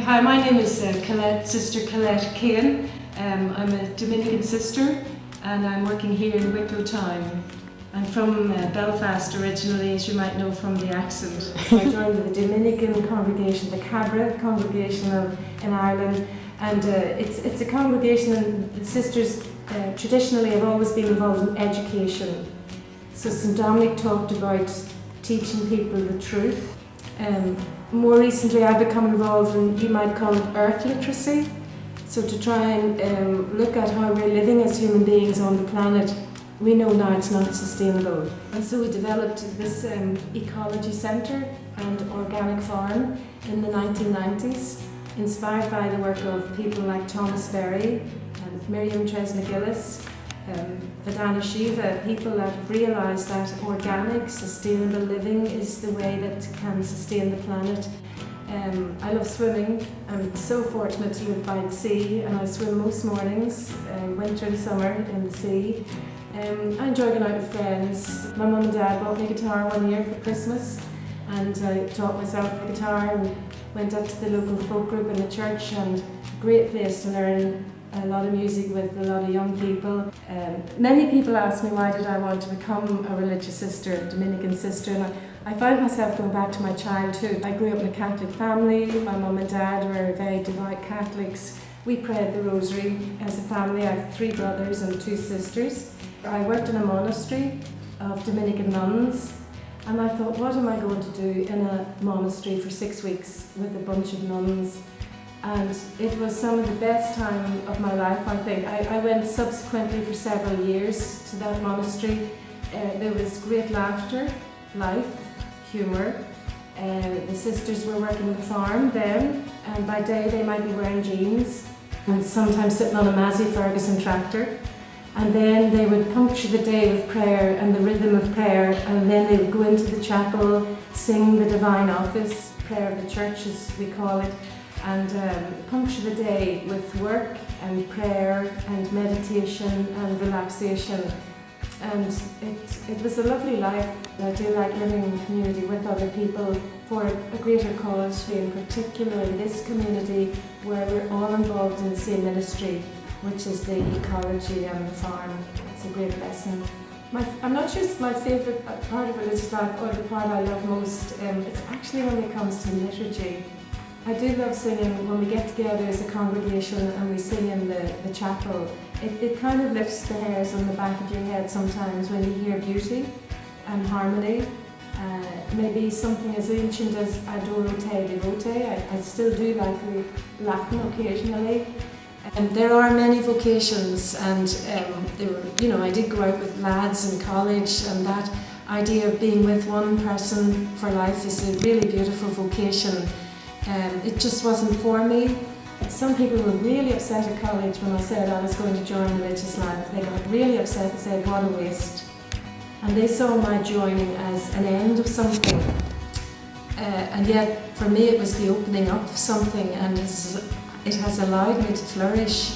Hi, my name is Sister Colette Kane. I'm a Dominican Sister and I'm working here in Wicklow Town. I'm from Belfast originally, as you might know from the accent. So I joined the Dominican congregation, the Cabra congregation in Ireland, and it's a congregation, and the sisters traditionally have always been involved in education. So St Dominic talked about teaching people the truth. More recently I've become involved in, you might call it, earth literacy. So to try and look at how we're living as human beings on the planet. We know now it's not sustainable. And so we developed this ecology centre and organic farm in the 1990s, inspired by the work of people like Thomas Berry and Miriam Tresna-Gillis, Vedana Shiva, people that have realised that organic, sustainable living is the way that can sustain the planet. I love swimming. I'm so fortunate to live by the sea, and I swim most mornings, winter and summer, in the sea. I enjoy going out with friends. My mum and dad bought me a guitar one year for Christmas, and I taught myself the guitar and went up to the local folk group in the church, and a great place to learn a lot of music with a lot of young people. Many people ask me why did I want to become a religious sister, a Dominican sister, and I found myself going back to my childhood. I grew up in a Catholic family. My mum and dad were very devout Catholics. We prayed the rosary as a family. I have 3 brothers and 2 sisters. I worked in a monastery of Dominican nuns, and I thought, what am I going to do in a monastery for 6 weeks with a bunch of nuns? And it was some of the best time of my life, I think. I went subsequently for several years to that monastery. There was great laughter, life, humour. The sisters were working the farm then, and by day they might be wearing jeans and sometimes sitting on a Massey Ferguson tractor. And then they would puncture the day with prayer and the rhythm of prayer, and then they would go into the chapel, sing the Divine Office, prayer of the church as we call it, and puncture the day with work and prayer and meditation and relaxation. And it was a lovely life. I do like living in community with other people for a greater cause, in particular in this community where we're all involved in the same ministry, which is the ecology and the farm. It's a great lesson. I'm not sure it's my favourite part of religious life or the part I love most. It's actually when it comes to liturgy. I do love singing when we get together as a congregation and we sing in the chapel. It kind of lifts the hairs on the back of your head sometimes when you hear beauty and harmony. Maybe something as ancient as Adoro Te Devote. I still do like the Latin occasionally. And there are many vocations, and I did go out with lads in college, and that idea of being with one person for life is a really beautiful vocation. It just wasn't for me. Some people were really upset at college when I said I was going to join religious life. They got really upset and said, what a waste. And they saw my joining as an end of something. And yet, for me, it was the opening up of something, and it has allowed me to flourish.